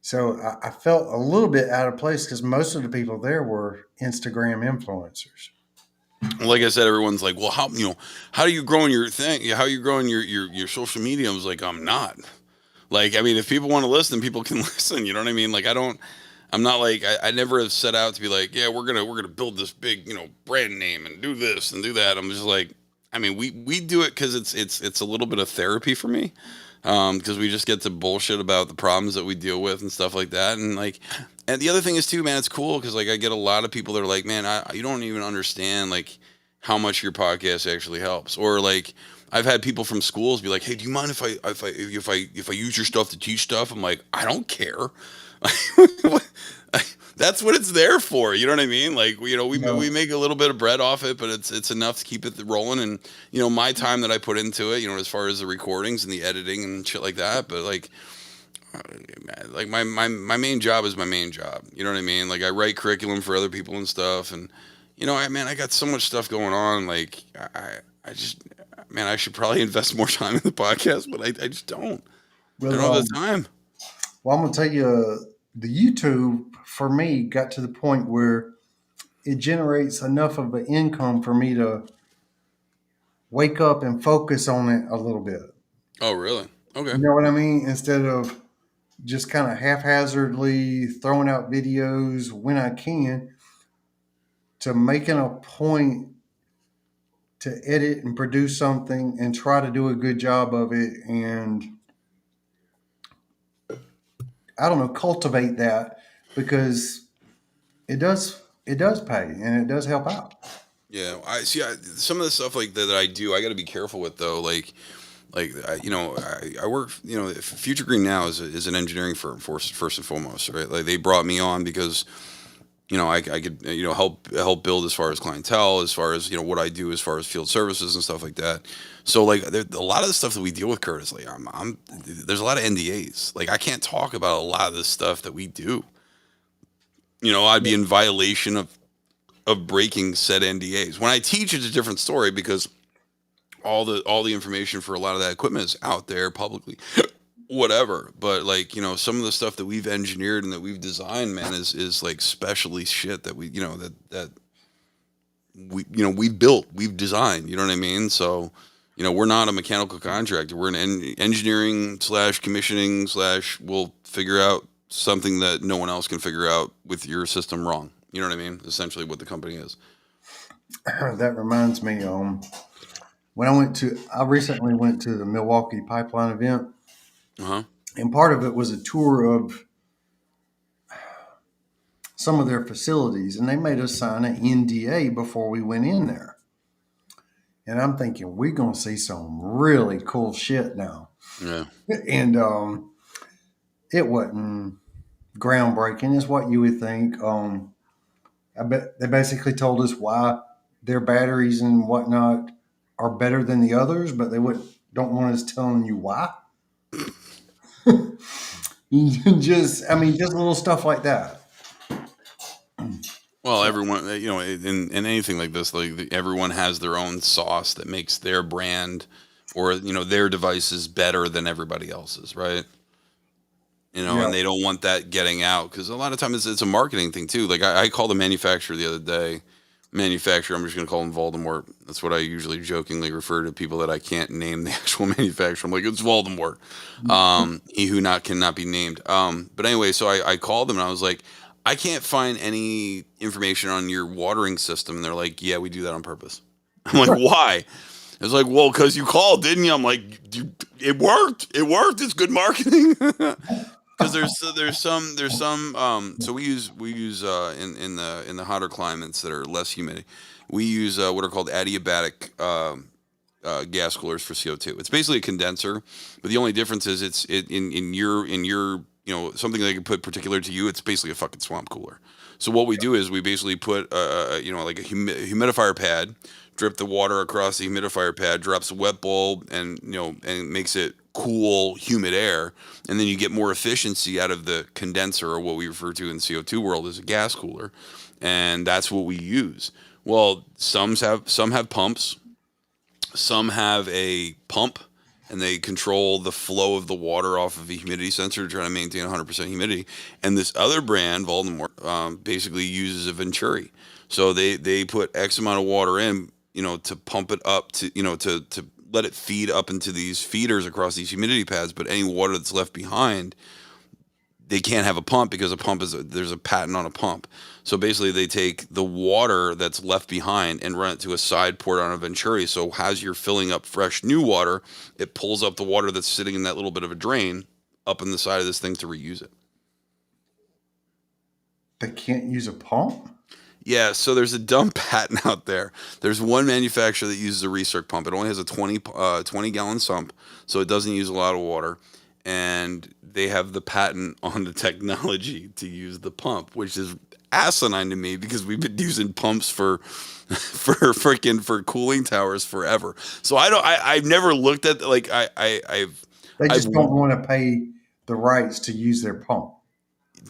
So I felt a little bit out of place because most of the people there were Instagram influencers. Like I said, everyone's like, well, how do you grow in your thing? How are you growing your social media? I was like, I'm not. Like, I mean, if people want to listen, people can listen. You know what I mean? Like, I'm not like, I never have set out to be like, yeah, we're gonna build this big, brand name and do this and do that. I'm just like, I mean, we do it because it's a little bit of therapy for me, because we just get to bullshit about the problems that we deal with and stuff like that. And like, and the other thing is too, man, it's cool because like I get a lot of people that are like, man, you don't even understand like how much your podcast actually helps, or like I've had people from schools be like, "Hey, do you mind if I use your stuff to teach stuff?" I'm like, I don't care. That's what it's there for. You know what I mean? Like, we No, make a little bit of bread off it, but it's enough to keep it rolling. And my time that I put into it, as far as the recordings and the editing and shit like that. But uh, like my main job is my main job. You know what I mean? Like I write curriculum for other people and stuff, and I got so much stuff going on. Like I just, man, I should probably invest more time in the podcast, but I just don't. I don't well, have the time. well, I'm gonna tell you, the YouTube for me got to the point where it generates enough of an income for me to wake up and focus on it a little bit. Oh, really? Okay. You know what I mean? Instead of just kind of haphazardly throwing out videos when I can, to making a point to edit and produce something and try to do a good job of it, and I don't know, cultivate that, because it does pay and it does help out. Yeah, I see. Some of the stuff like that I do, I got to be careful with though. I work. Future Green now is an engineering firm first and foremost, right? Like they brought me on because I could help build as far as clientele, as far as what I do as far as field services and stuff like that. So like a lot of the stuff that we deal with, Curtis, like there's a lot of NDAs. Like I can't talk about a lot of the stuff that we do. I'd be in violation of breaking said NDAs. When I teach, it's a different story because all the information for a lot of that equipment is out there publicly. Whatever, but like some of the stuff that we've engineered and that we've designed, man, is like specially shit that we've built, we've designed. You know what I mean? So we're not a mechanical contractor. We're an engineering slash commissioning slash we'll figure out something that no one else can figure out with your system wrong. You know what I mean? Essentially, what the company is. That reminds me, I recently went to the Milwaukee Pipeline event, Uh huh. and part of it was a tour of some of their facilities, and they made us sign an NDA before we went in there. And I'm thinking we're gonna see some really cool shit now. Yeah. And it wasn't groundbreaking, is what you would think. I bet they basically told us why their batteries and whatnot are better than the others, but they would don't want us telling you why. Just little stuff like that. Well, So, everyone, in anything like this, like everyone has their own sauce that makes their brand or their devices better than everybody else's, right? yeah, And they don't want that getting out because a lot of times it's a marketing thing too. Like I called the manufacturer the other day. Manufacturer, I'm just going to call him Voldemort. That's what I usually jokingly refer to people that I can't name the actual manufacturer. I'm like, it's Voldemort, he who cannot be named. But anyway, so I called them and I was like, I can't find any information on your watering system. And they're like, yeah, we do that on purpose. I'm like, why? It's like, well, because you called, didn't you? I'm like, it worked. It worked. It's good marketing. Because so we use in the hotter climates that are less humid, we use what are called adiabatic gas coolers for CO2. It's basically a condenser, but the only difference is in your something that I can put particular to you. It's basically a fucking swamp cooler. So what we do is we basically put like a humidifier pad, drip the water across the humidifier pad, drops a wet bulb, and makes it cool, humid air, and then you get more efficiency out of the condenser, or what we refer to in CO2 world as a gas cooler, and that's what we use. Well, some have pumps, some have a pump, and they control the flow of the water off of a humidity sensor to try to maintain 100% humidity. And this other brand, Voldemort, basically uses a Venturi. So they put X amount of water in, to pump it up to, to let it feed up into these feeders across these humidity pads. But any water that's left behind, they can't have a pump because there's a patent on a pump. So basically they take the water that's left behind and run it to a side port on a Venturi. So as you're filling up fresh new water, it pulls up the water that's sitting in that little bit of a drain up in the side of this thing to reuse it. they can't use a pump. Yeah, so there's a dumb patent out there. There's one manufacturer that uses a recirc pump. It only has a 20 gallon sump, so it doesn't use a lot of water. And they have the patent on the technology to use the pump, which is asinine to me because we've been using pumps for for cooling towers forever. So I've never looked at like They I've just don't want to pay the rights to use their pump.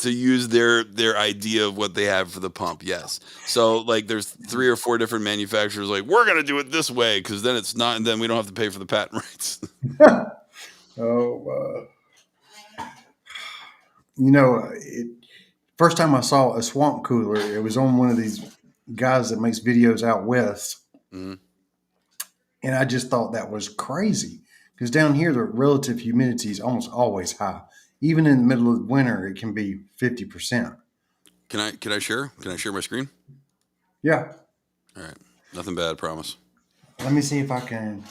to use their idea of what they have for the pump. Yes. So like there's 3 or 4 different manufacturers like we're going to do it this way cuz then it's not, and then we don't have to pay for the patent rights. Oh, first time I saw a swamp cooler, it was on one of these guys that makes videos out west, Mhm. and I just thought that was crazy because down here the relative humidity is almost always high. Even in the middle of winter, it can be 50%. Can I share? Can I share my screen? Yeah, All right. Nothing bad, I promise. let me see if I can.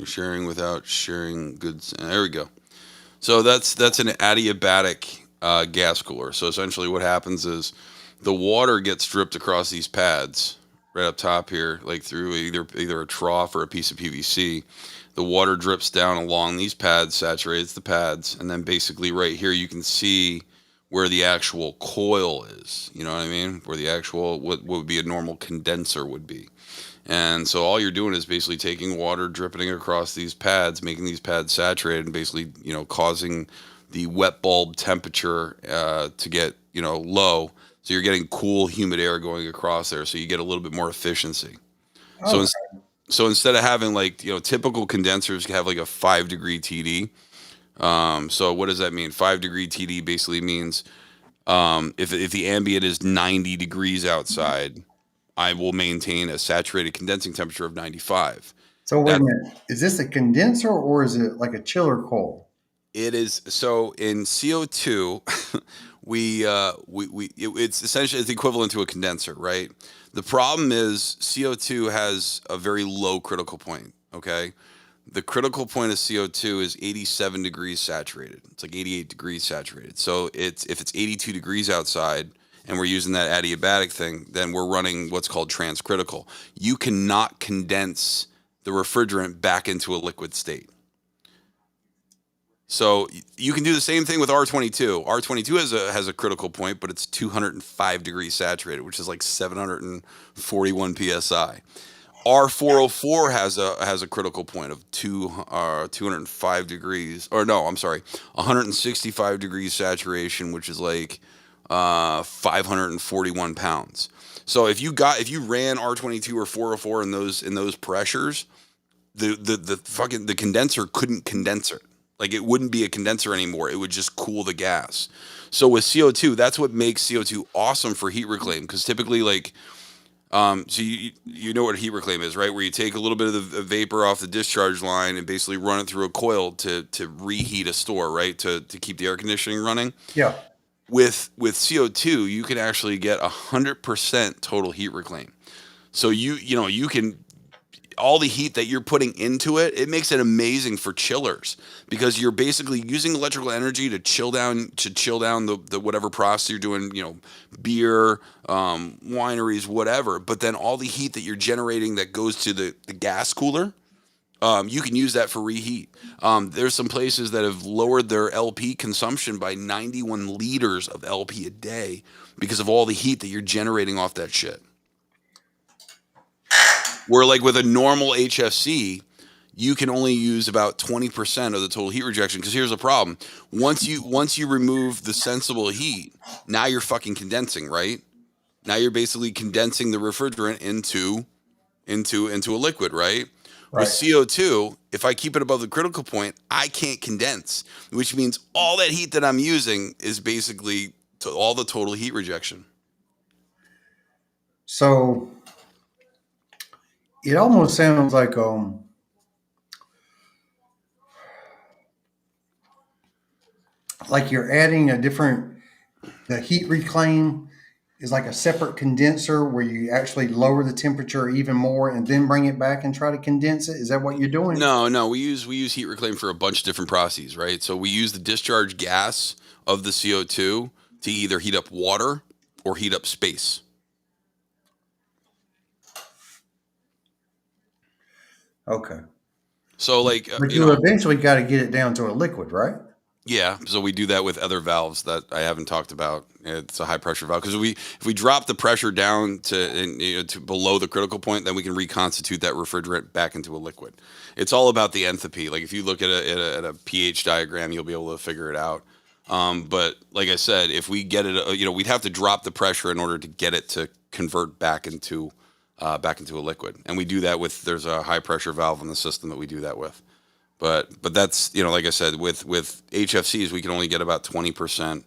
Sharing without sharing goods. There we go. So that's an adiabatic gas cooler. So essentially, what happens is the water gets dripped across these pads right up top here, like through either a trough or a piece of PVC. The water drips down along these pads, saturates the pads, and then basically right here you can see where the actual coil is. You know what I mean? Where the actual what would be a normal condenser would be. And so all you're doing is basically taking water, dripping it across these pads, making these pads saturated, and basically, causing the wet bulb temperature to get, low. So you're getting cool, humid air going across there. So you get a little bit more efficiency. So, Okay. so instead of having like, typical condensers have like a 5-degree TD. So what does that mean? 5-degree TD basically means if the ambient is 90 degrees outside, I will maintain a saturated condensing temperature of 95. So wait a That minute. Is this a condenser or is it like a chiller coil? it is. So in CO2, it's essentially it's equivalent to a condenser, right? The problem is CO2 has a very low critical point. Okay, The critical point of CO2 is 87 degrees saturated. It's like 88 degrees saturated. So it's if it's 82 degrees outside and we're using that adiabatic thing, then we're running what's called transcritical. You cannot condense the refrigerant back into a liquid state. So you can do the same thing with R22. R22 has a critical point, but it's 205 degrees saturated, which is like 741 psi. R404 has a critical point of 205 degrees, or no, I'm sorry, 165 degrees saturation, which is like 541 pounds. So if you ran R22 or 404 in those pressures, the condenser couldn't condense it. Like it wouldn't be a condenser anymore. It would just cool the gas. So with CO2, that's what makes CO2 awesome for heat reclaim. Because typically, like, so you know what heat reclaim is, right? Where you take a little bit of the vapor off the discharge line and basically run it through a coil to reheat a store, right? To keep the air conditioning running. Yeah. With CO2, you can actually get 100% total heat reclaim. So you can all the heat that you're putting into it, it makes it amazing for chillers because you're basically using electrical energy to chill down the whatever process you're doing, beer, wineries, whatever. But then all the heat that you're generating that goes to the gas cooler, you can use that for reheat. There's some places that have lowered their LP consumption by 91 liters of LP a day because of all the heat that you're generating off that shit. Where like with a normal HFC, you can only use about 20% of the total heat rejection. Because here's the problem: once you remove the sensible heat, now you're fucking condensing, right? Now you're basically condensing the refrigerant into a liquid, right? With Right. CO2, if I keep it above the critical point, I can't condense, which means all that heat that I'm using is basically all the total heat rejection. So it almost sounds like you're adding a different. The heat reclaim is like a separate condenser where you actually lower the temperature even more and then bring it back and try to condense it. Is that what you're doing? No, we use heat reclaim for a bunch of different processes, right? So we use the discharge gas of the CO2 to either heat up water or heat up space. Okay. So like But you eventually got to get it down to a liquid, right? yeah, so we do that with other valves that I haven't talked about. It's a high pressure valve because if we drop the pressure down to below the critical point, then we can reconstitute that refrigerant back into a liquid. It's all about the enthalpy. Like if you look at a pH diagram, you'll be able to figure it out. But like I said, if we get it, we'd have to drop the pressure in order to get it to convert back into a liquid, and we do that with there's a high pressure valve in the system that we do that with. But that's like I said, with HFCs we can only get about 20%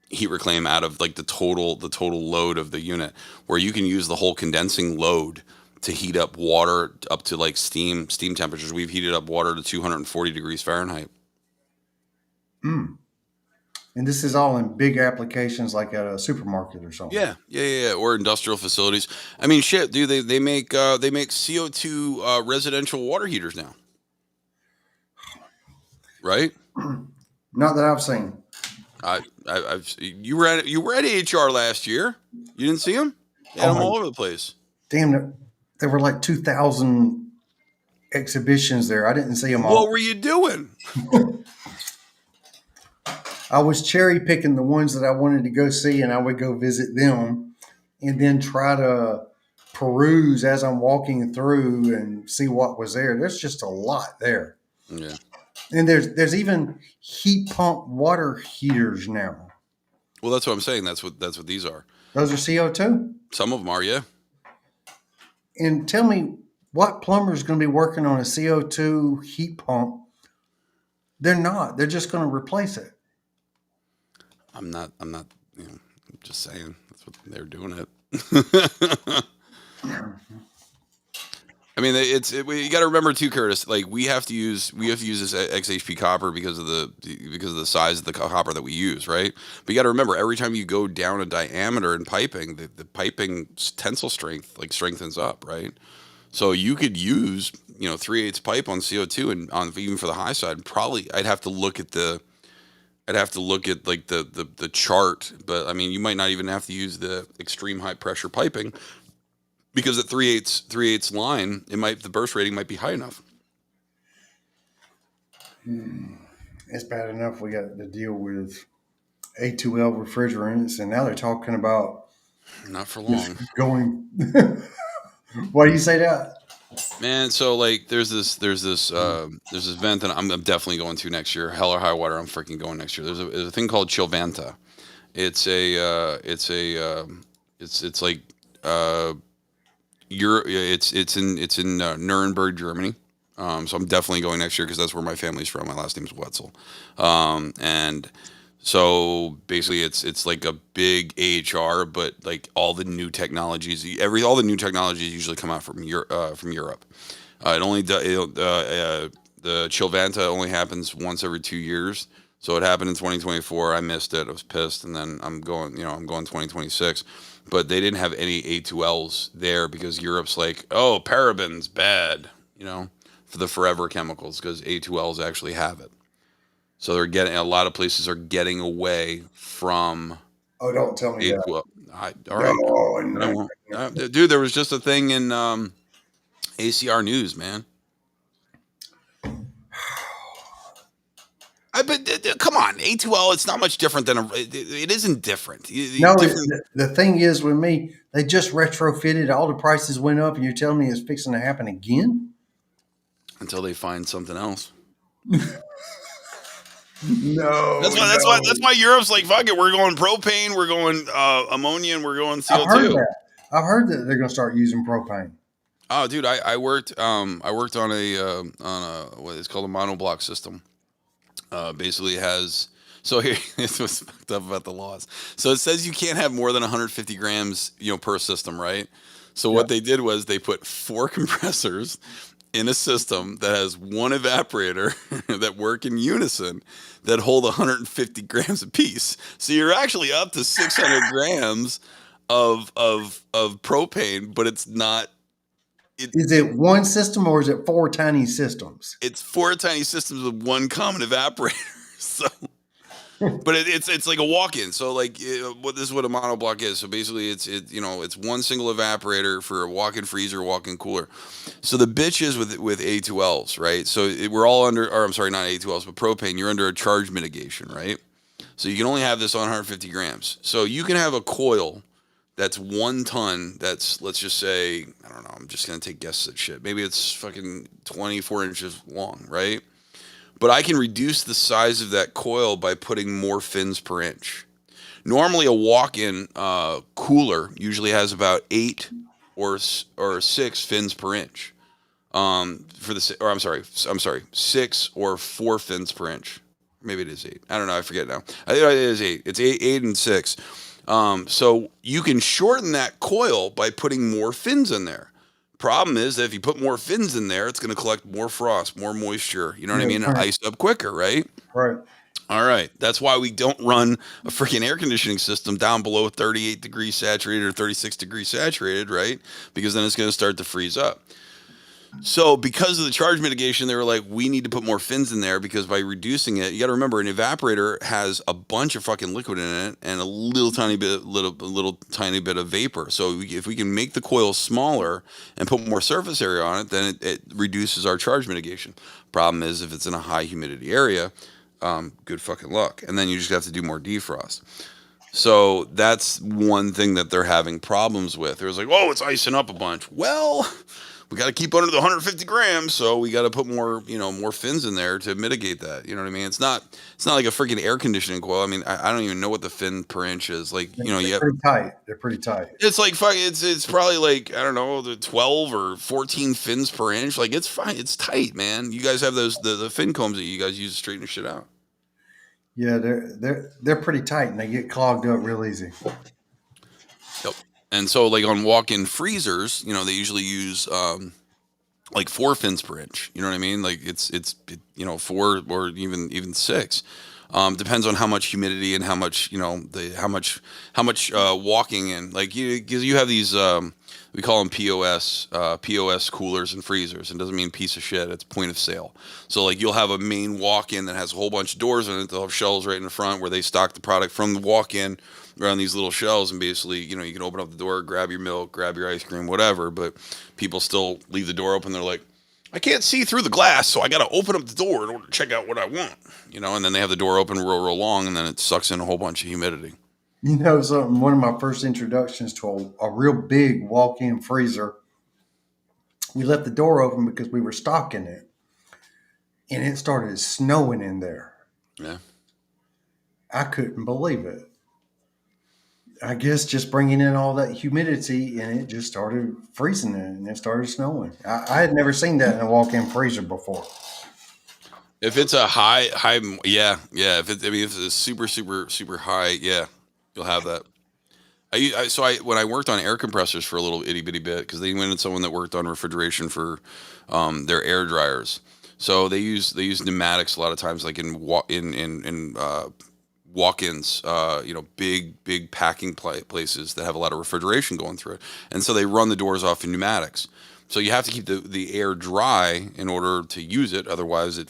heat reclaim out of like the total load of the unit, where you can use the whole condensing load to heat up water up to like steam temperatures. We've heated up water to 240 degrees Fahrenheit. Mm. And this is all in big applications like at a supermarket or something. Yeah, or industrial facilities. I mean, shit, dude, they make CO2 residential water heaters now, right? Not that I've seen. You were at AHR last year. You didn't see them? They had them all over the place. Damn, there were like 2,000 exhibitions there. I didn't see them all. What were you doing? I was cherry picking the ones that I wanted to go see, and I would go visit them and then try to peruse as I'm walking through and see what was there. There's just a lot there. Yeah. And there's even heat pump water heaters now. Well, that's what I'm saying. That's what these are. Those are CO2? Some of them are, yeah. And tell me, what plumber is going to be working on a CO2 heat pump? They're not. They're just going to replace it. I'm not, I'm just saying that's what they're doing it. I mean, you got to remember too, Curtis. Like we have to use this XHP copper because of the size of the copper that we use, right? But you got to remember, every time you go down a diameter in piping, the piping tensile strength like strengthens up, right? So you could use 3/8 pipe on CO2, and on even for the high side, probably I'd have to look at like the chart, but I mean you might not even have to use the extreme high pressure piping because at 3/8 line, the burst rating might be high enough. It's bad enough we got to deal with A2L refrigerants, and now they're talking about Not for just long. going. Why do you say that? Man, so like there's this event that I'm definitely going to next year. Hell or high water, I'm freaking going next year. There's a thing called Chilvanta. It's like uh it's in Nuremberg, Germany. So I'm definitely going next year because that's where my family's from. My last name's Wetzel. And so basically it's like a big AHR, but like all the new technologies usually come out from Europe. It only do, it, The Chilvanta only happens once every 2 years. So it happened in 2024. I missed it. I was pissed, and then I'm going 2026. But they didn't have any A2Ls there because Europe's like, oh, parabens bad, for the forever chemicals because A2Ls actually have it. So a lot of places are getting away from Oh, don't tell me that. A2L. All right, No, I no. won't. Dude, there was just a thing in ACR News, man. Come on, A2L. It's not much different than it isn't different. No, Different the thing is with me, they just retrofitted. All the prices went up, and you're telling me it's fixing to happen again? until they find something else. No, That's no. why Europe's like, fuck it. We're going propane. We're going ammonia, and we're going I've heard CO2. that. I've heard that they're going to start using propane. Oh, dude, I worked on a what is called a monoblock system. Basically has so here this was fucked up about the laws. So it says you can't have more than 150 grams, per system, right? So Yeah. what they did was they put four compressors in a system that has one evaporator that work in unison that hold 150 grams apiece. So you're actually up to 600 grams of propane, but it's not. Is it one system or is it four tiny systems? It's four tiny systems with one common evaporator. So, but it's like a walk-in. So like, what this is what a monoblock is. So basically, it's one single evaporator for a walk-in freezer, walk-in cooler. So the bitch is with A2Ls, right? So we're all under, or I'm sorry, not A2Ls, but propane. You're under a charge mitigation, right? So you can only have this on 150 grams. So you can have a coil that's 1 ton. That's, let's just say, I don't know. I'm just gonna take guesses at shit. Maybe it's fucking 24 inches long, right? But I can reduce the size of that coil by putting more fins per inch. Normally, a walk-in cooler usually has about 8 or 6 fins per inch. Or I'm sorry, 6 or 4 fins per inch. Maybe it is 8. I don't know. I forget now. I think it is 8. It's eight and 6. So you can shorten that coil by putting more fins in there. Problem is that if you put more fins in there, it's going to collect more frost, more moisture. You know what I Yeah, mean? And right. ice up quicker, right? Right. All right. That's why we don't run a freaking air conditioning system down below 38 degrees saturated or 36 degrees saturated, right? Because then it's going to start to freeze up. So, because of the charge mitigation, they were like, we need to put more fins in there because by reducing it, you got to remember an evaporator has a bunch of fucking liquid in it and a little tiny bit of vapor. So, if we can make the coil smaller and put more surface area on it, then it reduces our charge mitigation. Problem is, if it's in a high humidity area, good fucking luck. And then you just have to do more defrost. So that's one thing that they're having problems with. It was like, oh, it's icing up a bunch. Well, we got to keep under the 150 grams, so we got to put more fins in there to mitigate that. You know what I mean? It's not like a freaking air conditioning coil. I mean, I don't even know what the fin per inch is. Like, They're pretty tight. They're pretty tight. it's like fuck. It's probably like, I don't know, the 12 or 14 fins per inch. Like, it's fine. It's tight, man. You guys have the fin combs that you guys use to straighten the shit out. Yeah, they're pretty tight and they get clogged up real easy. Yep. And so, like on walk-in freezers, they usually use like 4 fins per inch. You know what I mean? Like 4 or even 6. Depends on how much humidity and how much how much walking in. Like you have these we call them POS coolers and freezers. It doesn't mean piece of shit. It's point of sale. So like you'll have a main walk-in that has a whole bunch of doors in it. They'll have shelves right in the front where they stock the product from the walk-in around these little shelves, and basically you can open up the door, grab your milk, grab your ice cream, whatever. But people still leave the door open. They're like, I can't see through the glass, so I got to open up the door in order to check out what I want. And then they have the door open real long, and then it sucks in a whole bunch of humidity. Something, one of my first introductions to a real big walk-in freezer, we left the door open because we were stocking it, and it started snowing in there. Yeah. I couldn't believe it. I guess just bringing in all that humidity, and it just started freezing it, and it started snowing. I had never seen that in a walk-in freezer before. If it's a high, yeah. If it's a super high, yeah, you'll have that. When I worked on air compressors for a little itty bitty bit, because they went in someone that worked on refrigeration for their air dryers. So they use pneumatics a lot of times, like in walk-ins, big packing places that have a lot of refrigeration going through it, and so they run the doors off in pneumatics. So you have to keep the air dry in order to use it, otherwise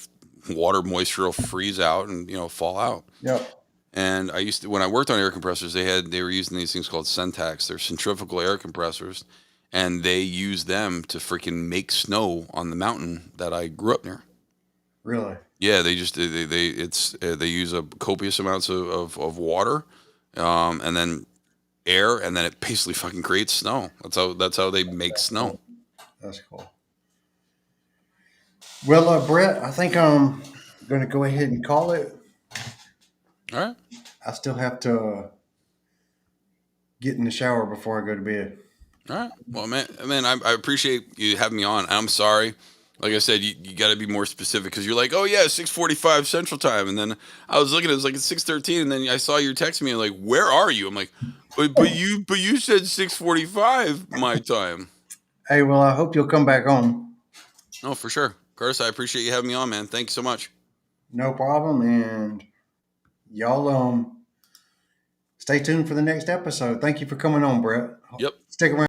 water moisture will freeze out and fall out. Yep. And when I worked on air compressors, they were using these things called Centax. They're centrifugal air compressors, and they use them to freaking make snow on the mountain that I grew up near. Really? Yeah, they use a copious amounts of water, and then air, and then it basically fucking creates snow. That's how they make snow. That's cool. Well, Brett, I think I'm going to go ahead and call it. All right. I still have to get in the shower before I go to bed. All right. Well, man, I appreciate you having me on. I'm sorry. Like I said, you got to be more specific, because you're like, oh yeah, 6:45 Central Time, and then I was looking, it was like it's 6:13, and then I saw you text me, like, where are you? I'm like, but you said 6:45 my time. Hey, well, I hope you'll come back on. Oh, for sure, Curtis. I appreciate you having me on, man. Thank you so much. No problem. And y'all stay tuned for the next episode. Thank you for coming on, Brett. Yep. Stick around.